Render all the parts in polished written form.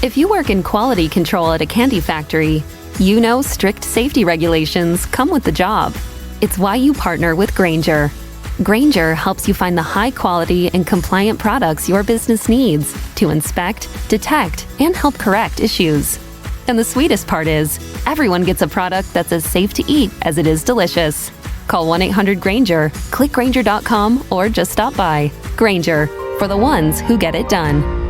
If you work in quality control at a candy factory, you know strict safety regulations come with the job. It's why you partner with Grainger. Grainger helps you find the high-quality and compliant products your business needs to inspect, detect, and help correct issues. And the sweetest part is, everyone gets a product that's as safe to eat as it is delicious. Call 1-800-GRAINGER, click Grainger.com, or just stop by. Grainger, for the ones who get it done.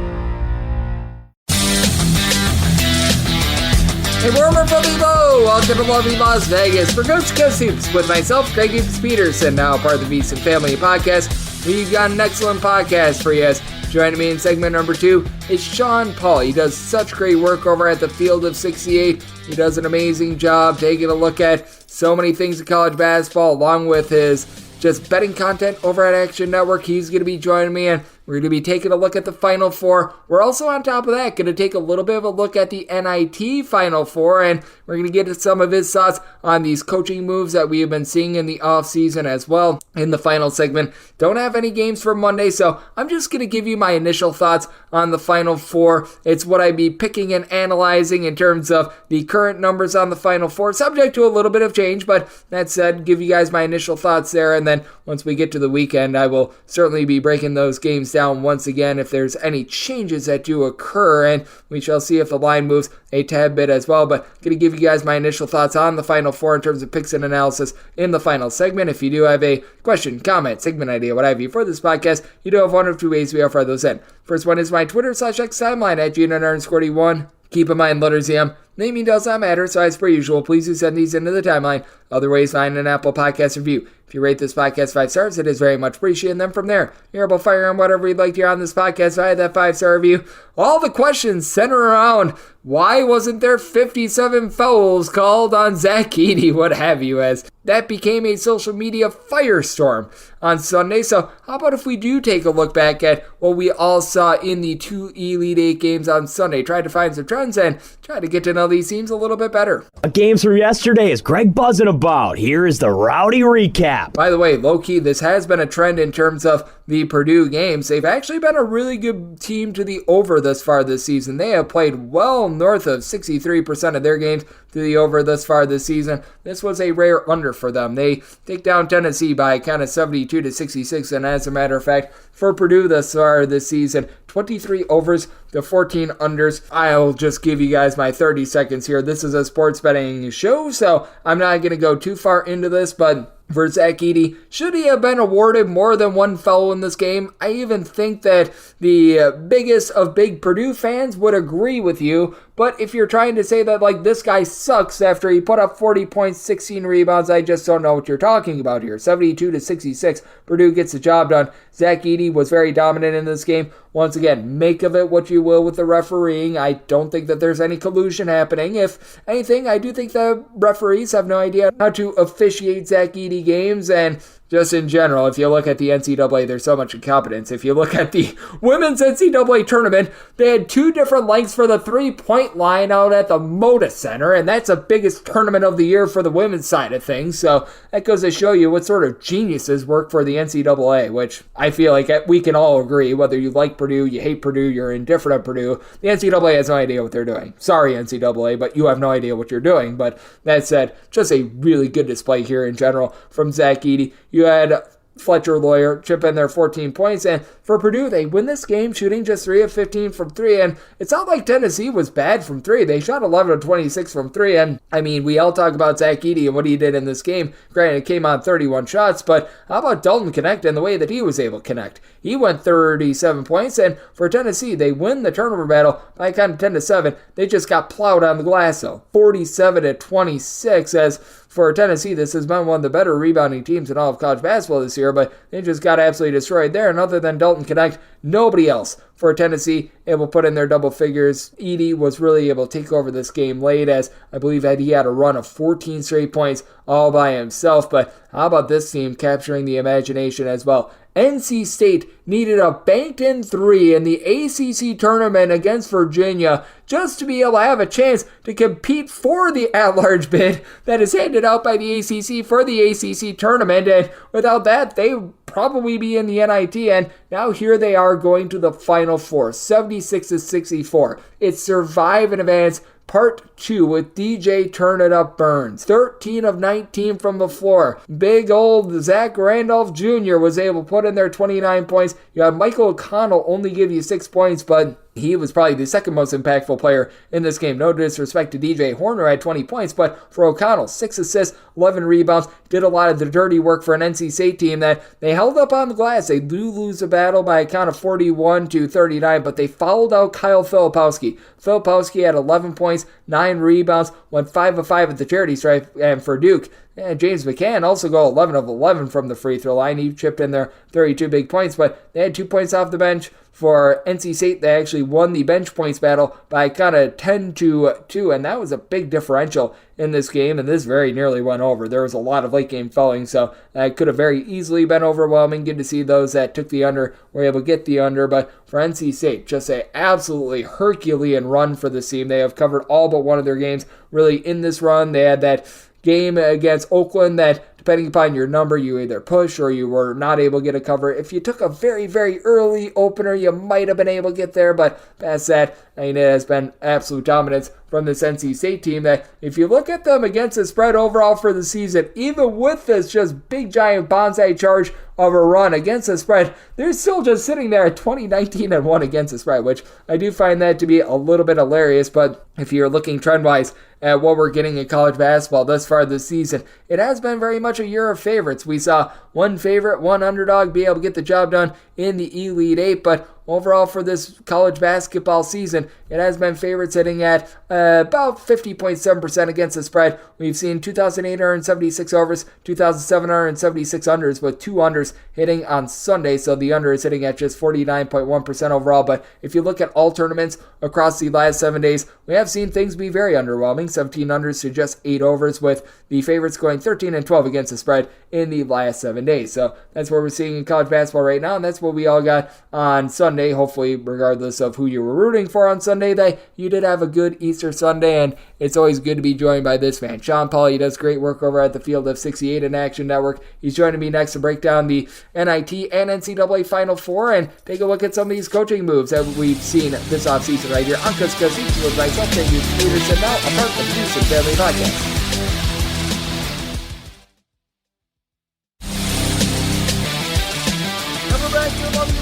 Hey, warmer from below! Welcome to lovely Las Vegas for Coach Coast Hoops with myself, Greg Hoops Peterson, now part of the VSiN Family Podcast. We've got an excellent podcast for you. Joining me in segment number 2 is Sean Paul. He does such great work over at the Field of 68. He does an amazing job taking a look at so many things in college basketball, along with his just betting content over at Action Network. He's going to be joining me, and we're going to be taking a look at the Final Four. We're also, on top of that, going to take a little bit of a look at the NIT Final Four, and we're going to get to some of his thoughts on these coaching moves that we have been seeing in the offseason as well. In the final segment, don't have any games for Monday, so I'm just going to give you my initial thoughts on the Final Four. It's what I'd be picking and analyzing in terms of the current numbers on the Final Four, subject to a little bit of change, but that said, give you guys my initial thoughts there, and then once we get to the weekend, I will certainly be breaking those games down once again if there's any changes that do occur, and we shall see if the line moves a tad bit as well. But I'm going to give you guys my initial thoughts on the Final Four in terms of picks and analysis in the final segment. If you do have a question, comment, segment idea, what have you for this podcast, you do have one of two ways we offer those in. First one is my Twitter/X timeline at G_D1. Keep in mind, letters EM. Naming does not matter, so as per usual, please do send these into the timeline. Other ways, find an Apple Podcast review. If you rate this podcast 5 stars, it is very much appreciated. And then from there, you're able to fire on whatever you'd like to hear on this podcast via that 5-star review. All the questions center around why wasn't there 57 fouls called on Zach Edey, what have you, as that became a social media firestorm on Sunday. So how about if we do take a look back at what we all saw in the 2 Elite 8 games on Sunday, try to find some trends and try to get to know these teams a little bit better. Games from yesterday is Greg buzzing about. Here is the rowdy recap. By the way, low-key, this has been a trend in terms of the Purdue games. They've actually been a really good team to the over thus far this season. They have played well north of 63% of their games to the over thus far this season. This was a rare under for them. They take down Tennessee by kind of 72-66, and as a matter of fact, for Purdue thus far this season, 23 overs to 14 unders. I'll just give you guys my 30 seconds here. This is a sports betting show, so I'm not going to go too far into this, but for Zach Edey, should he have been awarded more than one foul in this game? I even think that the biggest of big Purdue fans would agree with you, but if you're trying to say that like this guy sucks after he put up 40 points, 16 rebounds, I just don't know what you're talking about here. 72-66, Purdue gets the job done. Zach Edey was very dominant in this game. Once again, make of it what you will with the refereeing. I don't think that there's any collusion happening. If anything, I do think the referees have no idea how to officiate Zach Edey games, and just in general, if you look at the NCAA, there's so much incompetence. If you look at the women's NCAA tournament, they had 2 different lengths for the 3-point line out at the Moda Center, and that's the biggest tournament of the year for the women's side of things. So that goes to show you what sort of geniuses work for the NCAA, which I feel like we can all agree, whether you like Purdue, you hate Purdue, you're indifferent of Purdue, the NCAA has no idea what they're doing. Sorry, NCAA, but you have no idea what you're doing. But that said, just a really good display here in general from Zach Edey. You had Fletcher Lawyer chip in their 14 points, and for Purdue, they win this game shooting just 3 of 15 from 3, and it's not like Tennessee was bad from 3. They shot 11 of 26 from 3, and I mean, we all talk about Zach Edey and what he did in this game. Granted, it came on 31 shots, but how about Dalton Connect and the way that he was able to connect? He went 37 points, and for Tennessee, they win the turnover battle by kind of 10-7. They just got plowed on the glass, though. 47-26, as for Tennessee, this has been one of the better rebounding teams in all of college basketball this year, but they just got absolutely destroyed there. And other than Dalton Connect, nobody else for Tennessee able to put in their double figures. Edey was really able to take over this game late, as I believe that he had a run of 14 straight points all by himself. But how about this team capturing the imagination as well? NC State needed a banked-in 3 in the ACC tournament against Virginia just to be able to have a chance to compete for the at-large bid that is handed out by the ACC for the ACC tournament. And without that, they probably be in the NIT, and now here they are going to the Final Four, 76-64. It's Survive and Advance Part 2 with DJ Turn It Up Burns. 13 of 19 from the floor. Big old Zach Randolph Jr. was able to put in there 29 points. You had Michael O'Connell only give you 6 points, but he was probably the second most impactful player in this game. No disrespect to DJ Horner at 20 points, but for O'Connell, 6 assists, 11 rebounds, did a lot of the dirty work for an NC State team that they held up on the glass. They do lose the battle by a count of 41-39, but they fouled out Kyle Filipowski. Filipowski had 11 points, 9 rebounds, went 5 of 5 at the charity stripe, and for Duke, James McCann also go 11 of 11 from the free throw line. He chipped in there 32 big points, but they had 2 points off the bench. For NC State, they actually won the bench points battle by kind of 10-2, and that was a big differential in this game, and this very nearly went over. There was a lot of late game fouling, so that could have very easily been overwhelming. Good to see those that took the under were able to get the under, but for NC State, just an absolutely Herculean run for this team. They have covered all but one of their games really in this run. They had that game against Oakland that, depending upon your number, you either push or you were not able to get a cover. If you took a very, very early opener, you might have been able to get there, but past that, I mean, it has been absolute dominance from this NC State team that if you look at them against the spread overall for the season, even with this just big giant bonsai charge of a run against the spread, they're still just sitting there at 20-19-1 against the spread, which I do find that to be a little bit hilarious. But if you're looking trend-wise at what we're getting in college basketball thus far this season, it has been very much a year of favorites. We saw one favorite, one underdog be able to get the job done in the Elite Eight, but overall for this college basketball season, it has been favorites hitting at about 50.7% against the spread. We've seen 2,876 overs, 2,776 unders, with 2 unders hitting on Sunday, so the under is hitting at just 49.1% overall. But if you look at all tournaments across the last 7 days, we have seen things be very underwhelming. 17 unders to just 8 overs, with the favorites going 13-12 against the spread in the last 7 days. So that's what we're seeing in college basketball right now, and that's what we all got on Sunday. Hopefully, regardless of who you were rooting for on Sunday, that you did have a good Easter Sunday, and it's always good to be joined by this man, Sean Paul. He does great work over at the Field of 68 and Action Network. He's joining me next to break down the NIT and NCAA Final Four and take a look at some of these coaching moves that we've seen this offseason right here on Cuz with myself, David Peterson, now a part of the Houston Family Podcast.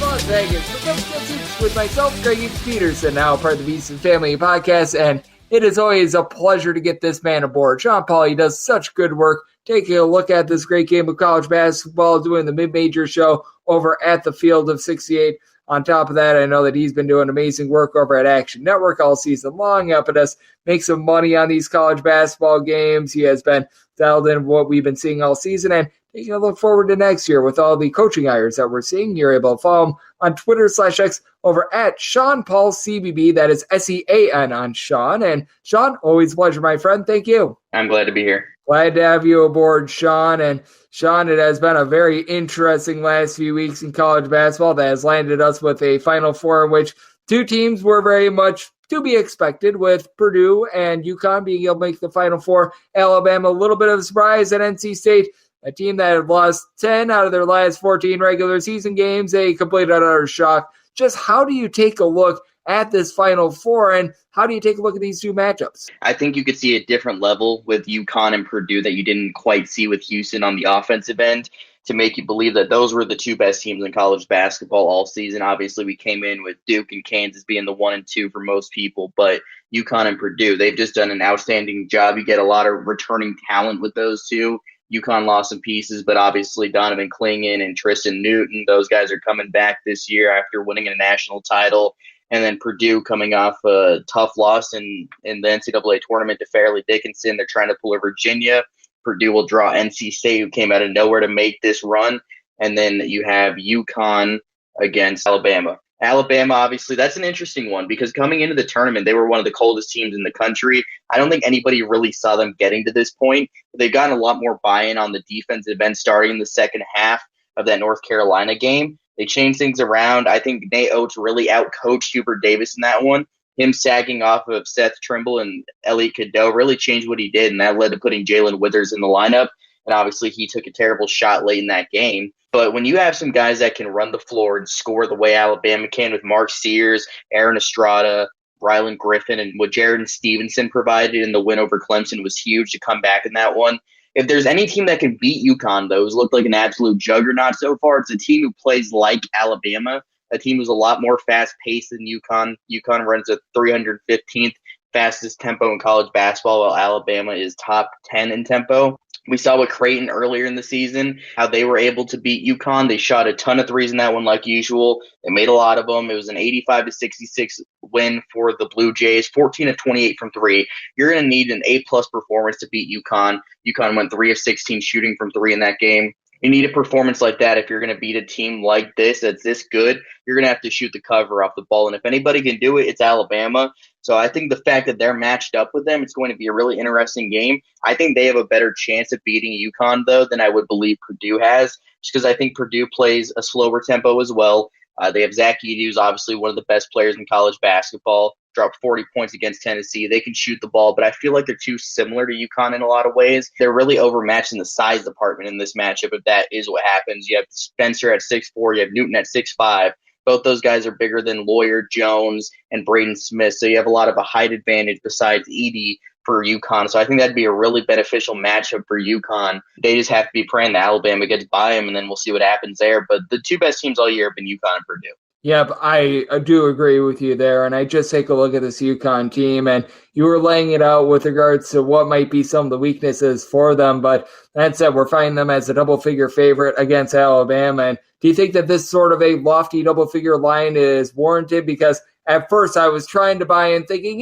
Las Vegas with myself, Greg Peterson, now part of the Beeson Family Podcast, and it is always a pleasure to get this man aboard. Sean Paul, he does such good work taking a look at this great game of college basketball, doing the mid-major show over at the Field of 68. On top of that, I know that he's been doing amazing work over at Action Network all season long, helping us make some money on these college basketball games. He has been dialed in what we've been seeing all season, and taking a look forward to next year with all the coaching hires that we're seeing. You're able to follow him on Twitter/X over at Sean Paul CBB. That is SEAN on Sean. And Sean, always a pleasure, my friend. Thank you. I'm glad to be here. Glad to have you aboard, Sean. And Sean, it has been a very interesting last few weeks in college basketball that has landed us with a Final Four in which 2 teams were very much to be expected, with Purdue and UConn being able to make the Final Four. Alabama, a little bit of a surprise at NC State, a team that had lost 10 out of their last 14 regular season games. They completed another shock. Just how do you take a look at this Final Four, and how do you take a look at these 2 matchups? I think you could see a different level with UConn and Purdue that you didn't quite see with Houston on the offensive end, to make you believe that those were the 2 best teams in college basketball all season. Obviously, we came in with Duke and Kansas being the 1 and 2 for most people, but UConn and Purdue, they've just done an outstanding job. You get a lot of returning talent with those 2. UConn lost some pieces, but obviously Donovan Clingan and Tristan Newton, those guys are coming back this year after winning a national title. And then Purdue coming off a tough loss in the NCAA tournament to Fairleigh Dickinson. They're trying to pull a Virginia. Purdue will draw NC State, who came out of nowhere to make this run. And then you have UConn against Alabama. Alabama, obviously, that's an interesting one because coming into the tournament, they were one of the coldest teams in the country. I don't think anybody really saw them getting to this point. They've gotten a lot more buy-in on the defensive end starting in the second half of that North Carolina game. They changed things around. I think Nate Oates really outcoached Hubert Davis in that one. Him sagging off of Seth Trimble and Elliot Cadeau really changed what he did, and that led to putting Jalen Withers in the lineup. and obviously he took a terrible shot late in that game. But when you have some guys that can run the floor and score the way Alabama can with Mark Sears, Aaron Estrada, Rylan Griffin, and what Jared Stevenson provided in the win over Clemson was huge to come back in that one. If there's any team that can beat UConn, though, who's looked like an absolute juggernaut so far, it's a team who plays like Alabama, a team who's a lot more fast-paced than UConn. UConn runs a 315th fastest tempo in college basketball, while Alabama is top 10 in tempo. We saw with Creighton earlier in the season, how they were able to beat UConn. They shot a ton of threes in that one like usual. They made a lot of them. It was an 85-66 win for the Blue Jays, 14 of 28 from three. You're going to need an A-plus performance to beat UConn. UConn went 3 of 16 shooting from three in that game. You need a performance like that if you're going to beat a team like this that's this good. You're going to have to shoot the cover off the ball. And if anybody can do it, it's Alabama. So I think the fact that they're matched up with them, it's going to be a really interesting game. I think they have a better chance of beating UConn, though, than I would believe Purdue has, just because I think Purdue plays a slower tempo as well. They have Zach Edey, who's obviously one of the best players in college basketball, dropped 40 points against Tennessee. They can shoot the ball, but I feel like they're too similar to UConn in a lot of ways. They're really overmatched in the size department in this matchup, if that is what happens. You have Spencer at 6'4", you have Newton at 6'5". Both those guys are bigger than Lawyer, Jones, and Braden Smith, so you have a lot of a height advantage besides Edey for UConn. So I think that'd be a really beneficial matchup for UConn. They just have to be praying that Alabama gets by them, and then we'll see what happens there. But the two best teams all year have been UConn and Purdue. Yep, I do agree with you there. And I just take a look at this UConn team, and you were laying it out with regards to what might be some of the weaknesses for them. But that said, we're finding them as a double-figure favorite against Alabama. And do you think that this sort of a lofty double-figure line is warranted? Because at first I was trying to buy in thinking,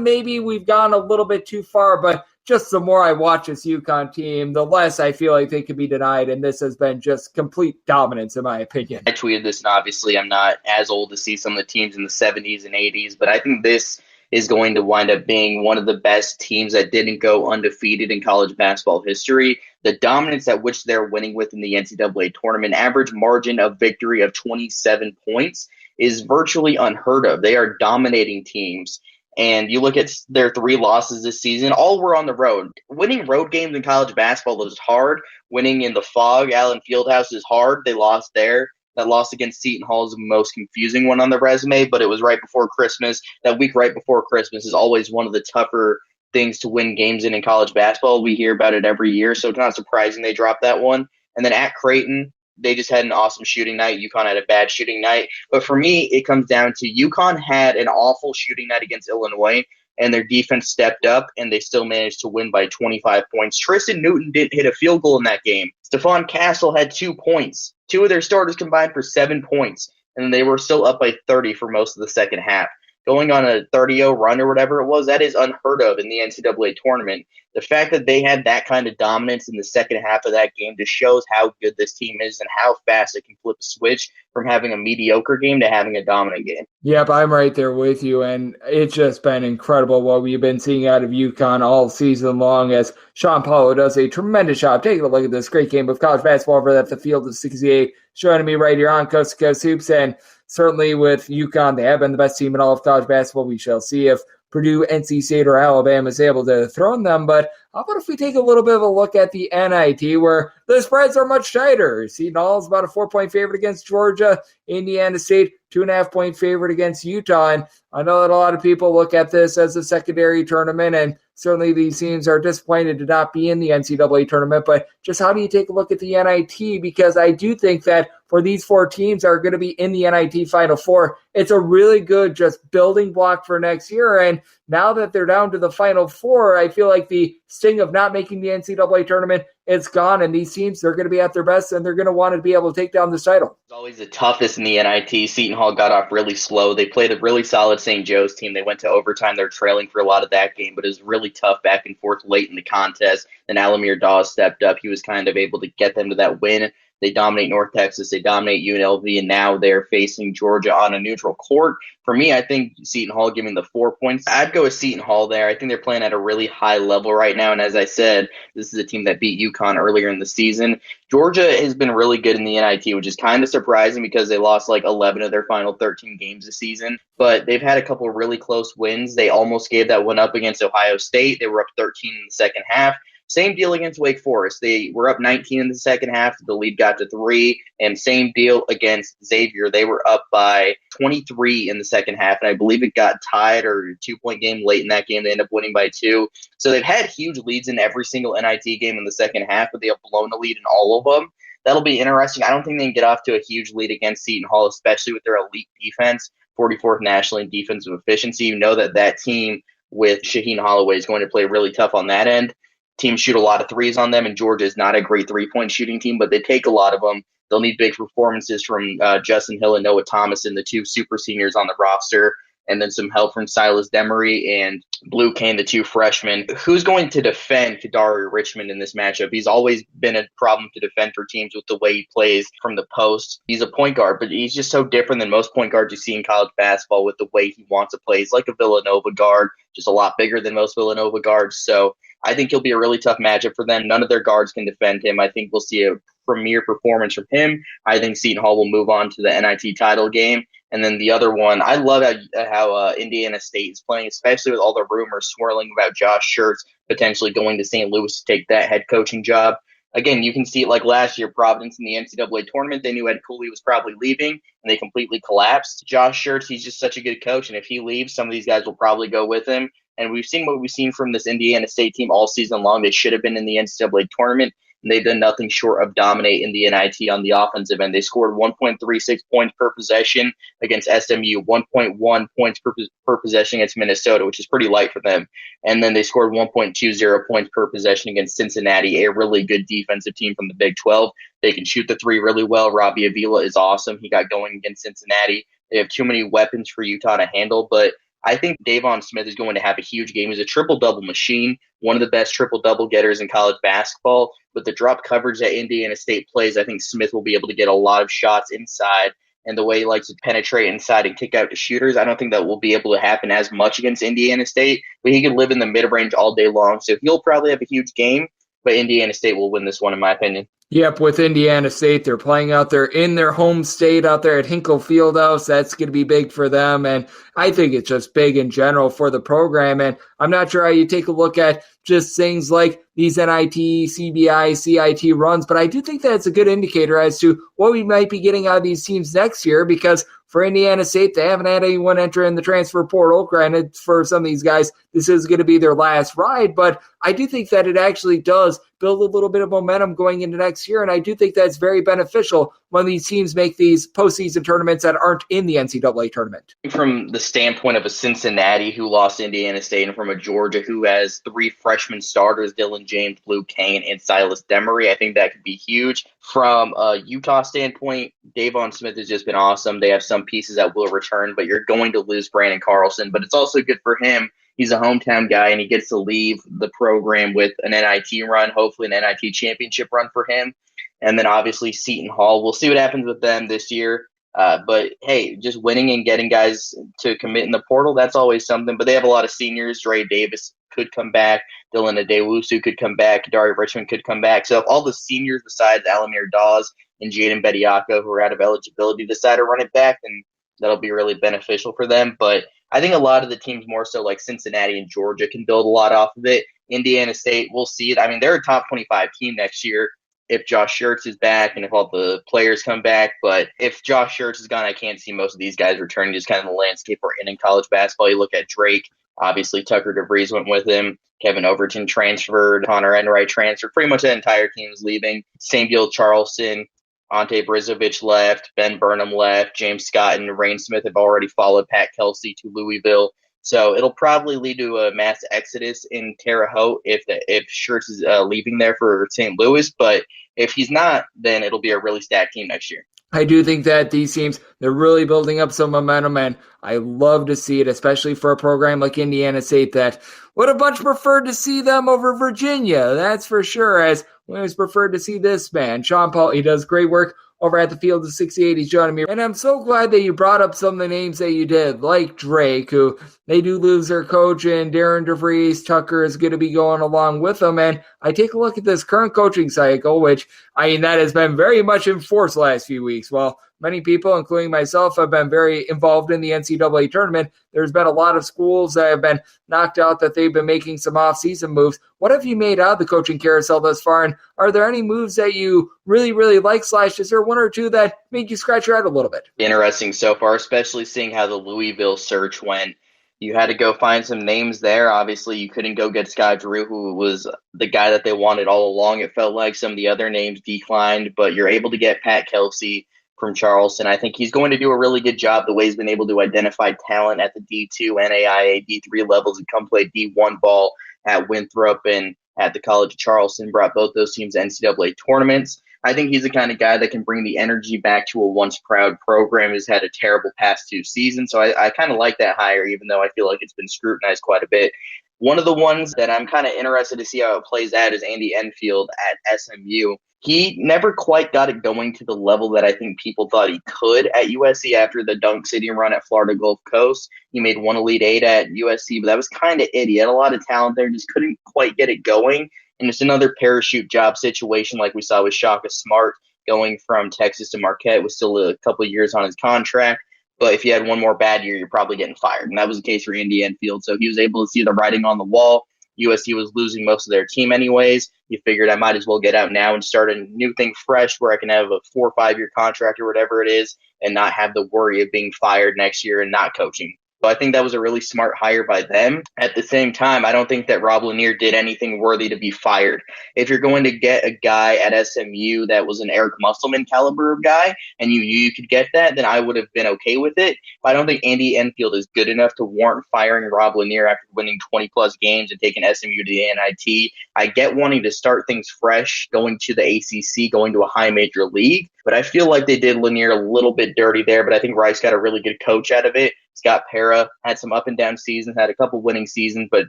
maybe we've gone a little bit too far. But just the more I watch this UConn team, the less I feel like they can be denied. And this has been just complete dominance, in my opinion. I tweeted this, and obviously I'm not as old to see some of the teams in the 70s and 80s, but I think this is going to wind up being one of the best teams that didn't go undefeated in college basketball history. The dominance at which they're winning with in the NCAA tournament, average margin of victory of 27 points, is virtually unheard of. They are dominating teams. And you look at their 3 losses this season, all were on the road. Winning road games in college basketball is hard. Winning in the Fog, Allen Fieldhouse, is hard. They lost there. That loss against Seton Hall is the most confusing one on the resume, but it was right before Christmas. That week right before Christmas is always one of the tougher things to win games in college basketball. We hear about it every year, so it's not surprising they dropped that one. And then at Creighton, they just had an awesome shooting night. UConn had a bad shooting night. But for me, it comes down to UConn had an awful shooting night against Illinois, and their defense stepped up, and they still managed to win by 25 points. Tristan Newton didn't hit a field goal in that game. Stephon Castle had 2 points. 2 of their starters combined for 7 points, and they were still up by 30 for most of the second half. Going on a 30-0 run or whatever it was, that is unheard of in the NCAA tournament. The fact that they had that kind of dominance in the second half of that game just shows how good this team is and how fast it can flip a switch from having a mediocre game to having a dominant game. Yep, I'm right there with you, and it's just been incredible what we've been seeing out of UConn all season long as Sean Paulo does a tremendous job taking a look at this great game of college basketball over at the Field of 68, joining me right here on Coast to Coast Hoops. And certainly with UConn, they have been the best team in all of college basketball. We shall see if Purdue, NC State, or Alabama is able to throw them. But how about if we take a little bit of a look at the NIT, where the spreads are much tighter? Seton Hall is about a 4-point favorite against Georgia. Indiana State, 2.5-point favorite against Utah. And I know that a lot of people look at this as a secondary tournament, and certainly these teams are disappointed to not be in the NCAA tournament. But just how do you take a look at the NIT? Because I do think that for these 4 teams that are going to be in the NIT Final Four, it's a really good just building block for next year. And now that they're down to the Final Four, I feel like the sting of not making the NCAA tournament, it's gone. And these teams, they're going to be at their best, and they're going to want to be able to take down this title. It's always the toughest in the NIT. Seton Hall got off really slow. They played a really solid St. Joe's team. They went to overtime. They're trailing for a lot of that game, but it was really tough back and forth late in the contest. Then Alamir Dawes stepped up. He was kind of able to get them to that win. They dominate North Texas. They dominate UNLV, and now they're facing Georgia on a neutral court. For me, I think Seton Hall giving the 4 points. I'd go with Seton Hall there. I think they're playing at a really high level right now, and as I said, this is a team that beat UConn earlier in the season. Georgia has been really good in the NIT, which is kind of surprising because they lost like 11 of their final 13 games this season, but they've had a couple of really close wins. They almost gave that one up against Ohio State. They were up 13 in the second half. Same deal against Wake Forest. They were up 19 in the second half. The lead got to 3. And same deal against Xavier. They were up by 23 in the second half. And I believe it got tied or a 2-point game late in that game. They ended up winning by 2. So they've had huge leads in every single NIT game in the second half, but they have blown the lead in all of them. That'll be interesting. I don't think they can get off to a huge lead against Seton Hall, especially with their elite defense, 44th nationally in defensive efficiency. You know that team with Shaheen Holloway is going to play really tough on that end. Teams shoot a lot of threes on them, and Georgia is not a great three-point shooting team, but they take a lot of them. They'll need big performances from Justin Hill and Noah Thomas and the 2 super seniors on the roster, and then some help from Silas Demery and Blue Kane, the 2 freshmen. Who's going to defend Kadari Richmond in this matchup? He's always been a problem to defend for teams with the way he plays from the post. He's a point guard, but he's just so different than most point guards you see in college basketball with the way he wants to play. He's like a Villanova guard, just a lot bigger than most Villanova guards. So I think he'll be a really tough matchup for them. None of their guards can defend him. I think we'll see a premier performance from him. I think Seton Hall will move on to the NIT title game. And then the other one, I love how Indiana State is playing, especially with all the rumors swirling about Josh Schertz potentially going to St. Louis to take that head coaching job. Again, you can see it like last year, Providence in the NCAA tournament. They knew Ed Cooley was probably leaving, and they completely collapsed. Josh Schertz, he's just such a good coach, and if he leaves, some of these guys will probably go with him. And we've seen what we've seen from this Indiana State team all season long. They should have been in the NCAA tournament, and they've done nothing short of dominate in the NIT on the offensive end. They scored 1.36 points per possession against SMU, 1.1 points per possession against Minnesota, which is pretty light for them. And then they scored 1.20 points per possession against Cincinnati, a really good defensive team from the Big 12. They can shoot the 3 really well. Robbie Avila is awesome. He got going against Cincinnati. They have too many weapons for Utah to handle, but I think Davon Smith is going to have a huge game. He's a triple-double machine, one of the best triple-double getters in college basketball. With the drop coverage that Indiana State plays, I think Smith will be able to get a lot of shots inside. And the way he likes to penetrate inside and kick out to shooters, I don't think that will be able to happen as much against Indiana State. But he can live in the mid-range all day long. So he'll probably have a huge game, but Indiana State will win this one, in my opinion. Yep, with Indiana State, they're playing out there in their home state out there at Hinkle Fieldhouse. That's going to be big for them, and I think it's just big in general for the program. And I'm not sure how you take a look at just things like these NIT, CBI, CIT runs, but I do think that's a good indicator as to what we might be getting out of these teams next year, because for Indiana State, they haven't had anyone enter in the transfer portal. Granted, for some of these guys, this is going to be their last ride, but I do think that it actually does build a little bit of momentum going into next year, and I do think that's very beneficial when these teams make these postseason tournaments that aren't in the NCAA tournament. From the standpoint of a Cincinnati who lost to Indiana State, and from a Georgia who has 3 freshman starters, Dylan James, Blue Kane, and Silas Demery, I think that could be huge. From a Utah standpoint, Davon Smith has just been awesome. They have some pieces that will return, but you're going to lose Brandon Carlson, but it's also good for him. He's a hometown guy, and he gets to leave the program with an NIT run, hopefully an NIT championship run for him. And then obviously Seton Hall. We'll see what happens with them this year. But, hey, just winning and getting guys to commit in the portal, that's always something. But they have a lot of seniors. Dre Davis could come back. Dylan Adewusu could come back. Kadari Richmond could come back. So if all the seniors besides Alamir Dawes and Jaden Bediako, who are out of eligibility, decide to run it back, then that'll be really beneficial for them. But I think a lot of the teams more so like Cincinnati and Georgia can build a lot off of it. Indiana State, we'll see it. I mean, they're a top 25 team next year if Josh Schertz is back and if all the players come back. But if Josh Schertz is gone, I can't see most of these guys returning. Just kind of the landscape we're in college basketball. You look at Drake, obviously Tucker DeVries went with him. Kevin Overton transferred. Connor Enright transferred. Pretty much that entire team is leaving. Same deal, Charleston. Ante Brizovic left. Ben Burnham left. James Scott and Rain Smith have already followed Pat Kelsey to Louisville. So it'll probably lead to a mass exodus in Terre Haute if Schertz is leaving there for St. Louis. But if he's not, then it'll be a really stacked team next year. I do think that these teams, they're really building up some momentum, and I love to see it, especially for a program like Indiana State that would have much preferred to see them over Virginia. That's for sure, as we always preferred to see this man. Sean Paul, he does great work over at the Field of 68. He's joining me. And I'm so glad that you brought up some of the names that you did, like Drake, who they do lose their coach, and Darren DeVries. Tucker is going to be going along with them. And I take a look at this current coaching cycle, which, I mean, that has been very much in force the last few weeks. Well, many people, including myself, have been very involved in the NCAA tournament. There's been a lot of schools that have been knocked out that they've been making some off-season moves. What have you made out of the coaching carousel thus far, and are there any moves that you really, really like, / is there one or two that made you scratch your head a little bit? Interesting so far, especially seeing how the Louisville search went. You had to go find some names there. Obviously, you couldn't go get Scott Drew, who was the guy that they wanted all along. It felt like some of the other names declined, but you're able to get Pat Kelsey from Charleston. I think he's going to do a really good job the way he's been able to identify talent at the D2, NAIA, D3 levels and come play D1 ball at Winthrop and at the College of Charleston, brought both those teams to NCAA tournaments. I think he's the kind of guy that can bring the energy back to a once proud program who's had a terrible past 2 seasons. So I kind of like that hire, even though I feel like it's been scrutinized quite a bit. One of the ones that I'm kind of interested to see how it plays out is Andy Enfield at SMU. He never quite got it going to the level that I think people thought he could at USC after the Dunk City run at Florida Gulf Coast. He made one Elite Eight at USC, but that was kind of it. He had a lot of talent there, just couldn't quite get it going. And it's another parachute job situation like we saw with Shaka Smart going from Texas to Marquette with still a couple of years on his contract. But if you had one more bad year, you're probably getting fired. And that was the case for Andy Enfield. So he was able to see the writing on the wall. USC was losing most of their team anyways. He figured I might as well get out now and start a new thing fresh where I can have a 4 or 5 year contract or whatever it is and not have the worry of being fired next year and not coaching. So I think that was a really smart hire by them. At the same time, I don't think that Rob Lanier did anything worthy to be fired. If you're going to get a guy at SMU that was an Eric Musselman caliber of guy, and you could get that, then I would have been okay with it. But I don't think Andy Enfield is good enough to warrant firing Rob Lanier after winning 20-plus games and taking SMU to the NIT. I get wanting to start things fresh, going to the ACC, going to a high major league. But I feel like they did Lanier a little bit dirty there, but I think Rice got a really good coach out of it. Scott Pera had some up and down seasons, had a couple winning seasons, but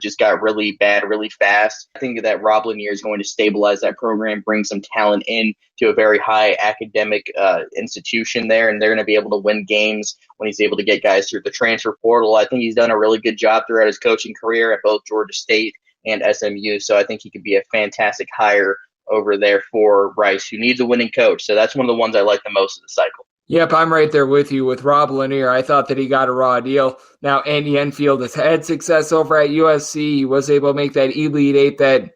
just got really bad really fast. I think that Rob Lanier is going to stabilize that program, bring some talent in to a very high academic institution there, and they're going to be able to win games when he's able to get guys through the transfer portal. I think he's done a really good job throughout his coaching career at both Georgia State and SMU, so I think he could be a fantastic hire over there for Rice, who needs a winning coach. So that's one of the ones I like the most of the cycle. Yep, I'm right there with you with Rob Lanier. I thought that he got a raw deal. Now, Andy Enfield has had success over at USC. He was able to make that Elite Eight that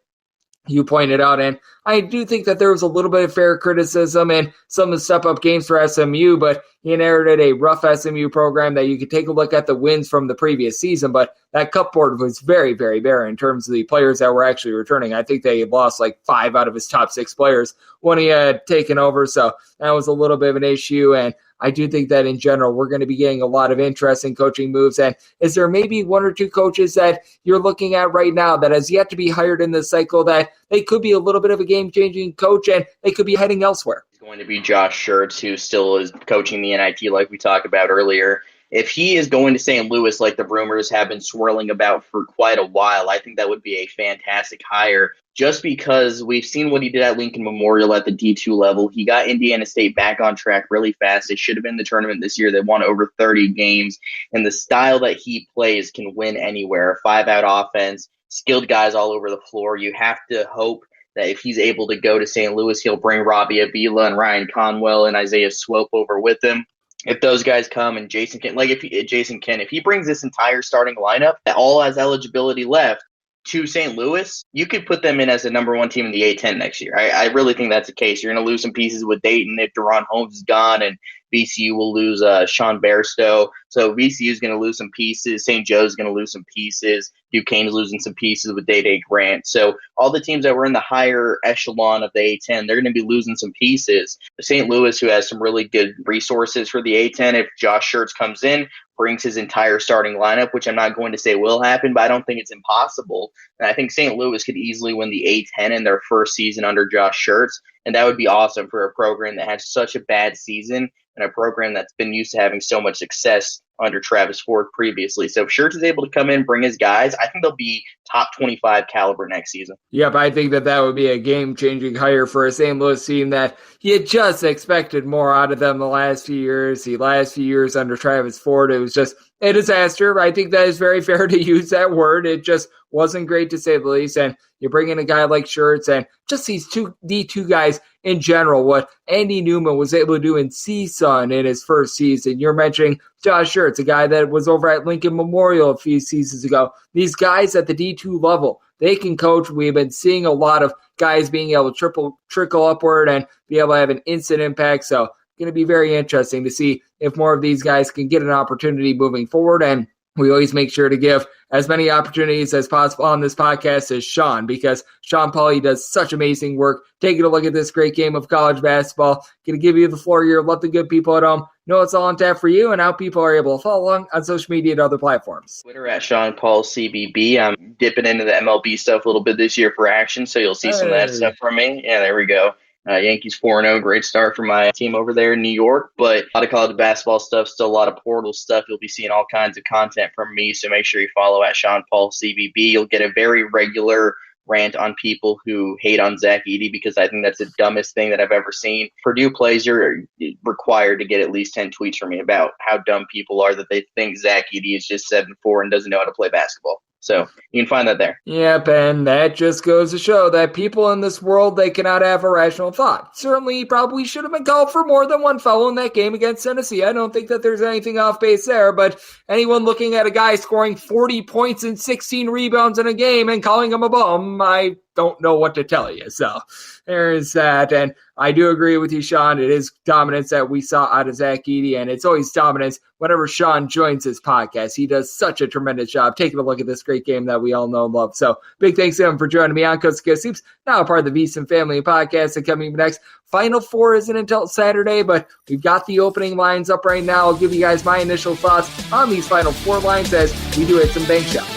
you pointed out, and I do think that there was a little bit of fair criticism and some of the step-up games for SMU, but he inherited a rough SMU program that you could take a look at the wins from the previous season, but that cupboard was very, very bare in terms of the players that were actually returning. I think they lost like 5 out of his top 6 players when he had taken over, so that was a little bit of an issue, and I do think that in general we're going to be getting a lot of interesting coaching moves. And is there maybe 1 or 2 coaches that you're looking at right now that has yet to be hired in this cycle that they could be a little bit of a game-changing coach and they could be heading elsewhere? It's going to be Josh Schertz, who still is coaching the NIT like we talked about earlier. If he is going to St. Louis like the rumors have been swirling about for quite a while, I think that would be a fantastic hire just because we've seen what he did at Lincoln Memorial at the D2 level. He got Indiana State back on track really fast. They should have been in the tournament this year. They won over 30 games, and the style that he plays can win anywhere. A 5-out offense, skilled guys all over the floor. You have to hope that if he's able to go to St. Louis, he'll bring Robbie Avila and Ryan Conwell and Isaiah Swope over with him. If those guys come and Jason Kent, if he brings this entire starting lineup that all has eligibility left to St. Louis, you could put them in as the number 1 team in the A-10 next year. I really think that's the case. You're going to lose some pieces with Dayton if Deron Holmes is gone, and VCU will lose Sean Bairstow. So VCU is going to lose some pieces. St. Joe's is going to lose some pieces. Duquesne's losing some pieces with Day Grant. So all the teams that were in the higher echelon of the A-10, they're going to be losing some pieces. St. Louis, who has some really good resources for the A-10, if Josh Schertz comes in, brings his entire starting lineup, which I'm not going to say will happen, but I don't think it's impossible. And I think St. Louis could easily win the A-10 in their first season under Josh Schertz, and that would be awesome for a program that had such a bad season and a program that's been used to having so much success under Travis Ford previously. So if Schertz is able to come in, bring his guys, I think they'll be top 25 caliber next season. Yep, I think that would be a game-changing hire for a St. Louis team that you just expected more out of them the last few years. The last few years under Travis Ford, it was just a disaster. I think that is very fair to use that word. It just wasn't great, to say the least. And you bring in a guy like Schertz and just these two guys in general, what Andy Newman was able to do in CSUN in his first season. You're mentioning Josh Schertz, a guy that was over at Lincoln Memorial a few seasons ago. These guys at the D2 level, they can coach. We've been seeing a lot of guys being able to trickle upward and be able to have an instant impact. So going to be very interesting to see if more of these guys can get an opportunity moving forward. And we always make sure to give as many opportunities as possible on this podcast as Sean, because Sean Pauly does such amazing work taking a look at this great game of college basketball. Going to give you the floor here. Let the good people at home know it's all on tap for you and how people are able to follow along on social media and other platforms. Twitter at Sean Paul CBB. I'm dipping into the MLB stuff a little bit this year for action, so you'll see some of that stuff from me. Yeah, there we go. Yankees 4-0, great start for my team over there in New York, but a lot of college basketball stuff, still a lot of portal stuff. You'll be seeing all kinds of content from me, so make sure you follow at Sean Paul CBB. You'll get a very regular rant on people who hate on Zach Edey, because I think that's the dumbest thing that I've ever seen. Purdue plays, you're required to get at least 10 tweets from me about how dumb people are that they think Zach Edey is just 7'4" and doesn't know how to play basketball. So you can find that there. Yep, and that just goes to show that people in this world, they cannot have a rational thought. Certainly, he probably should have been called for more than one foul in that game against Tennessee. I don't think that there's anything off base there, but anyone looking at a guy scoring 40 points and 16 rebounds in a game and calling him a bum, I don't know what to tell you. So there's that. And I do agree with you, Sean. It is dominance that we saw out of Zach Edey, and it's always dominance whenever Sean joins his podcast. He does such a tremendous job taking a look at this great game that we all know and love. So big thanks to him for joining me on Coast to Coast Hoops, now a part of the VSiN Family Podcast. And coming next, Final Four isn't until Saturday, but we've got the opening lines up right now. I'll give you guys my initial thoughts on these Final Four lines as we do hit some bank shots.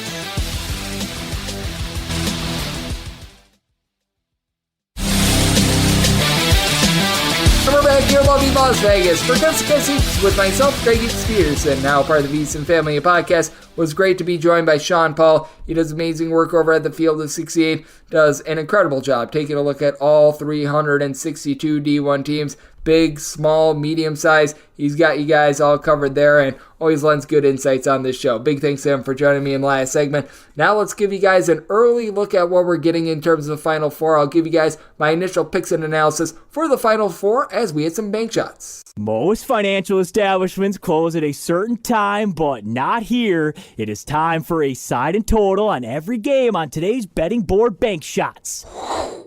We're back here, lovely Las Vegas, for Coast to Coast Hoops with myself, Greg Spearson, now part of the VSiN Family Podcast. It was great to be joined by Sean Paul. He does amazing work over at the Field of 68, does an incredible job taking a look at all 362 D1 teams, big, small, medium size. He's got you guys all covered there and always lends good insights on this show. Big thanks to him for joining me in the last segment. Now let's give you guys an early look at what we're getting in terms of the Final Four. I'll give you guys my initial picks and analysis for the Final Four as we hit some bank shots. Most financial establishments close at a certain time, but not here. It is time for a side and total on every game on today's betting board bank shots.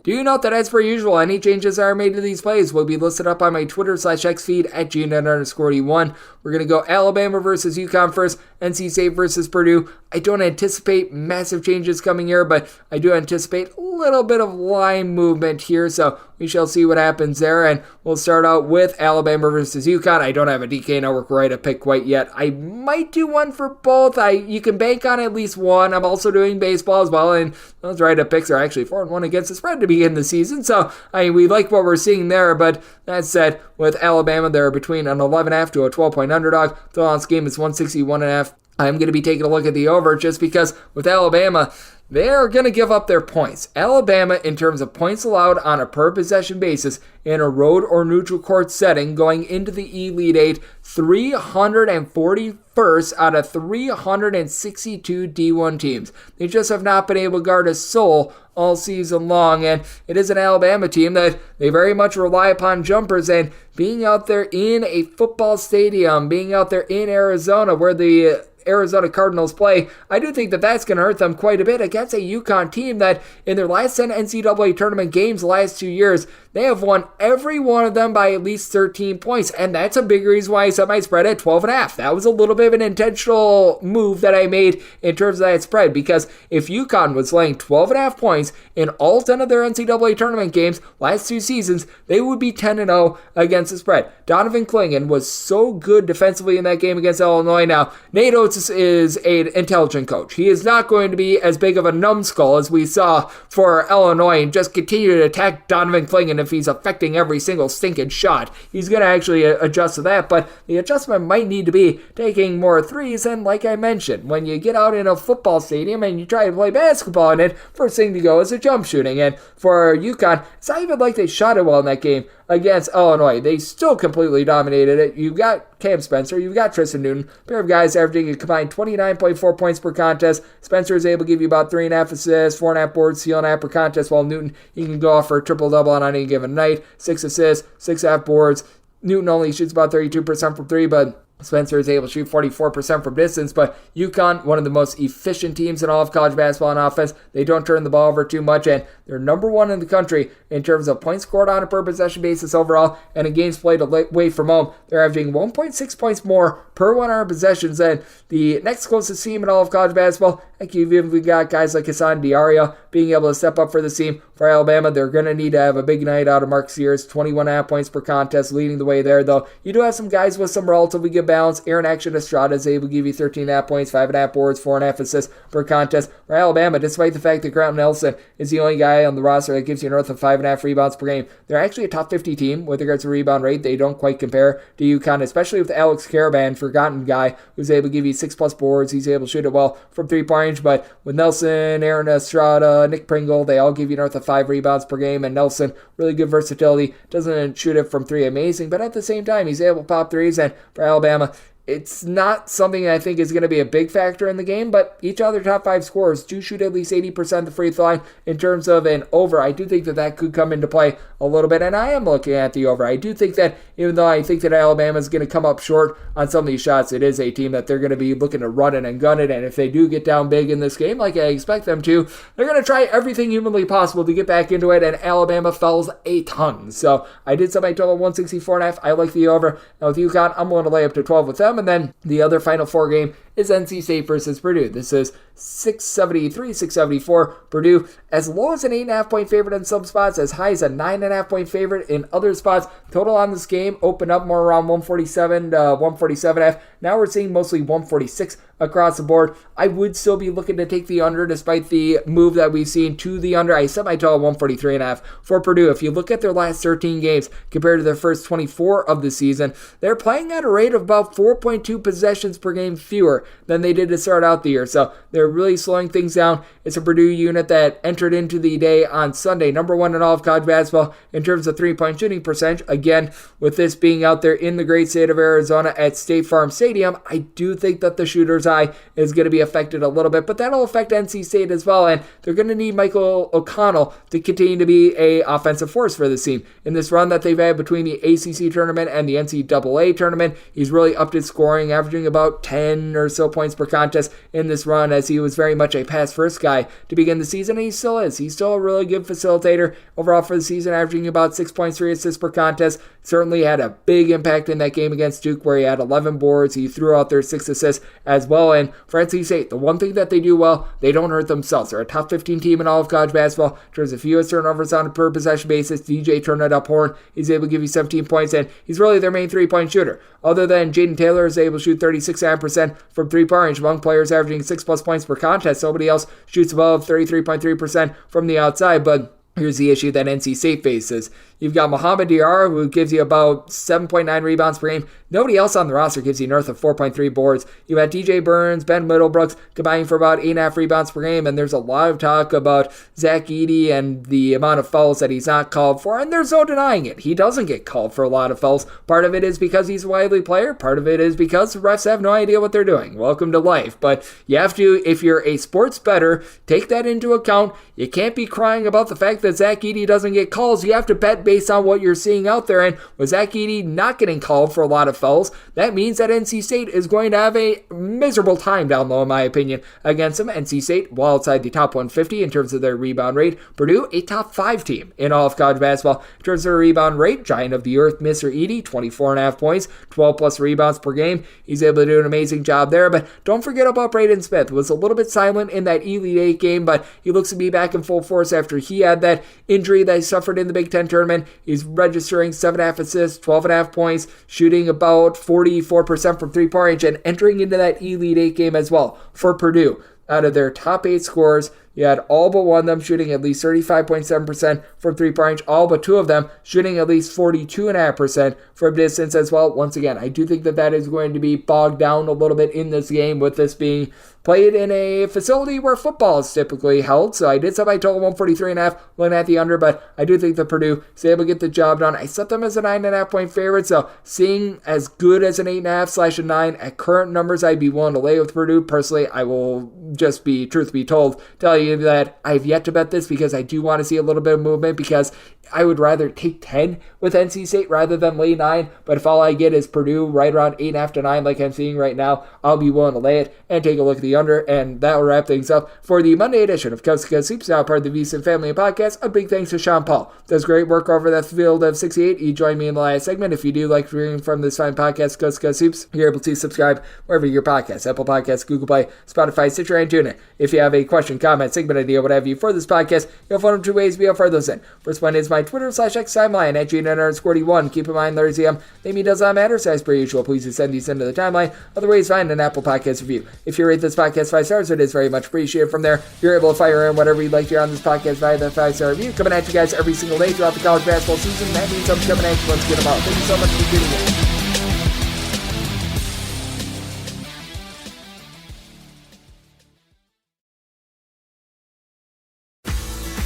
Do note that as per usual, any changes that are made to these plays will be listed up on my Twitter/X feed at GNet_81. We're going to go Alabama versus UConn first, NC State versus Purdue. I don't anticipate massive changes coming here, but I do anticipate a little bit of line movement here, so we shall see what happens there. And we'll start out with Alabama versus UConn. I don't have a DK Network write-up pick quite yet. I might do one for both. You can bank on at least one. I'm also doing baseball as well, and those write-up picks are actually 4-1 against the spread to begin the season. So we like what we're seeing there, but that said, with Alabama, they're between an 11.5 to a 12-point underdog. The last game is 161.5. I'm going to be taking a look at the over just because with Alabama, they're going to give up their points. Alabama, in terms of points allowed on a per-possession basis in a road or neutral court setting going into the Elite Eight, 341st out of 362 D1 teams. They just have not been able to guard a soul all season long, and it is an Alabama team that they very much rely upon jumpers, and being out there in a football stadium, being out there in Arizona where the Arizona Cardinals play, I do think that that's going to hurt them quite a bit against a UConn team that in their last 10 NCAA tournament games the last 2 years, they have won every one of them by at least 13 points, and that's a big reason why I set my spread at 12.5. That was a little bit of an intentional move that I made in terms of that spread, because if UConn was laying 12.5 points in all 10 of their NCAA tournament games last 2 seasons, they would be 10-0 against the spread. Donovan Clingan was so good defensively in that game against Illinois. Now, Nate Oates Coates is an intelligent coach. He is not going to be as big of a numbskull as we saw for Illinois and just continue to attack Donovan Clingan if he's affecting every single stinking shot. He's going to actually adjust to that, but the adjustment might need to be taking more threes. And like I mentioned, when you get out in a football stadium and you try to play basketball in it, first thing to go is a jump shooting. And for UConn, it's not even like they shot it well in that game against Illinois. They still completely dominated it. You've got Cam Spencer, you've got Tristan Newton, a pair of guys averaging a combined 29.4 points per contest. Spencer is able to give you about 3.5 assists, 4.5 boards, steal and a half per contest, while Newton, he can go off for a triple-double on any given night, 6 assists, 6.5 boards. Newton only shoots about 32% from 3, but Spencer is able to shoot 44% from distance. But UConn, one of the most efficient teams in all of college basketball on offense. They don't turn the ball over too much, and they're number one in the country in terms of points scored on a per possession basis overall, and in games played away from home, they're averaging 1.6 points more per 100 possessions than the next closest team in all of college basketball. Heck, you've even got guys like Hassan Diarra being able to step up for the team. For Alabama, they're going to need to have a big night out of Mark Sears, 21.5 points per contest, leading the way there, though. You do have some guys with some relatively good balance. Aaron Action Estrada is able to give you 13.5 points, 5.5 boards, 4.5 assists per contest. For Alabama, despite the fact that Grant Nelson is the only guy on the roster that gives you north of 5.5 rebounds per game, they're actually a top 50 team with regards to rebound rate. They don't quite compare to UConn, especially with Alex Caravan, forgotten guy, who's able to give you 6+ boards. He's able to shoot it well from 3-point range, but with Nelson, Aaron Estrada, Nick Pringle, they all give you north of 5 rebounds per game, and Nelson, really good versatility, doesn't shoot it from 3 amazing, but at the same time, he's able to pop threes, and for Alabama, it's not something I think is going to be a big factor in the game, but each other top 5 scorers do shoot at least 80% the free throw line. In terms of an over, I do think that could come into play a little bit, and I am looking at the over. I do think that even though I think that Alabama is going to come up short on some of these shots, it is a team that they're going to be looking to run it and gun it, and if they do get down big in this game, like I expect them to, they're going to try everything humanly possible to get back into it, and Alabama fouls a ton. So I did set my total 164.5. I like the over. Now with UConn, I'm going to lay up to 12 with them, and then the other Final Four game is NC State versus Purdue. This is 673, 674. Purdue as low as an 8.5 point favorite in some spots, as high as a 9.5 point favorite in other spots. Total on this game opened up more around 147 to 147.5. Now we're seeing mostly 146 across the board. I would still be looking to take the under despite the move that we've seen to the under. I set my total 143.5 for Purdue. If you look at their last 13 games compared to their first 24 of the season, they're playing at a rate of about 4.2 possessions per game fewer than they did to start out the year. So they're really slowing things down. It's a Purdue unit that entered into the day on Sunday, number 1 in all of college basketball in terms of 3-point shooting percentage. Again, with this being out there in the great state of Arizona at State Farm Stadium, I do think that the shooter's eye is going to be affected a little bit, but that'll affect NC State as well, and they're going to need Michael O'Connell to continue to be a offensive force for this team. In this run that they've had between the ACC tournament and the NCAA tournament, he's really upped his scoring, averaging about 10 or so points per contest in this run, as he was very much a pass-first guy to begin the season, and he still is. He's still a really good facilitator overall for the season, averaging about 6.3 assists per contest. Certainly had a big impact in that game against Duke where he had 11 boards. He threw out their 6 assists as well. And for NC State, the one thing that they do well, they don't hurt themselves. They're a top 15 team in all of college basketball in terms of fewest turnovers on a per possession basis. DJ Turner-Horn, he's able to give you 17 points, and he's really their main 3-point shooter. Other than Jaden Taylor is able to shoot 36.5% from 3-point range among players averaging 6+ points per contest. Somebody else shoots above 33.3% from the outside, but here's the issue that NC State faces. You've got Mohamed Diarra, who gives you about 7.9 rebounds per game. Nobody else on the roster gives you north of 4.3 boards. You have DJ Burns, Ben Middlebrooks combining for about 8.5 rebounds per game, and there's a lot of talk about Zach Edey and the amount of fouls that he's not called for, and there's no denying it. He doesn't get called for a lot of fouls. Part of it is because he's a lively player. Part of it is because the refs have no idea what they're doing. Welcome to life. But you have to, if you're a sports bettor, take that into account. You can't be crying about the fact that Zach Edey doesn't get calls. You have to bet based on what you're seeing out there, and with Zach Edey not getting called for a lot of fouls, that means that NC State is going to have a miserable time down low, in my opinion, against them. NC State, while outside the top 150 in terms of their rebound rate. Purdue, a top 5 team in all of college basketball in terms of their rebound rate. Giant of the earth, Mr. Edey, 24.5 points, 12+ rebounds per game. He's able to do an amazing job there, but don't forget about Braden Smith. Was a little bit silent in that Elite 8 game, but he looks to be back in full force after he had that injury that he suffered in the Big Ten tournament. tournament. He's registering 7.5 assists, 12.5 points, shooting about 44% from three-point range, and entering into that Elite Eight game as well for Purdue. Out of their top 8 scorers, you had all but one of them shooting at least 35.7% from three-point range, all but 2 of them shooting at least 42.5% from distance as well. Once again, I do think that is going to be bogged down a little bit in this game with this being played in a facility where football is typically held. So I did set my total 143.5, looking at the under, but I do think that Purdue is able to get the job done. I set them as a 9.5 point favorite, so seeing as good as an 8.5/a 9 at current numbers, I'd be willing to lay with Purdue. Personally, I will just be, truth be told, tell you that I've yet to bet this because I do want to see a little bit of movement, because I would rather take 10 with NC State rather than lay 9, but if all I get is Purdue right around 8.5 to 9 like I'm seeing right now, I'll be willing to lay it and take a look at the under, and that will wrap things up for the Monday edition of Coast to Coast Hoops, now part of the VSiN Family Podcast. A big thanks to Sean Paul. Does great work over the field of 68. You join me in the last segment. If you do like hearing from this fine podcast, Coast to Coast Hoops, you're able to subscribe wherever your podcast, Apple Podcasts, Google Play, Spotify, Stitcher, and TuneIn. If you have a question, comment, segment idea, what have you for this podcast, you'll find them 2 ways to be able to fire those in. First one is my Twitter/X timeline at GN_41. Keep in mind, there's name does not matter, so as per usual, please just send these into the timeline. Other ways, find an Apple Podcast review. If you rate this podcast 5 stars, it is very much appreciated. From there, you're able to fire in whatever you'd like to hear on this podcast via the 5-star review. Coming at you guys every single day throughout the college basketball season. That means I'm coming at you once again tomorrow. Thank you so much for tuning in.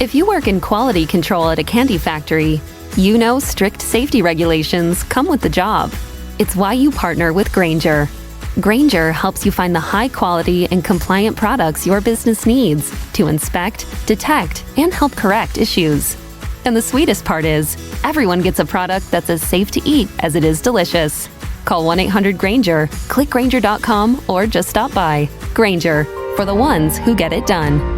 If you work in quality control at a candy factory, you know strict safety regulations come with the job. It's why you partner with Grainger. Grainger helps you find the high-quality and compliant products your business needs to inspect, detect, and help correct issues. And the sweetest part is, everyone gets a product that's as safe to eat as it is delicious. Call 1-800-GRAINGER, click Grainger.com, or just stop by. Grainger, for the ones who get it done.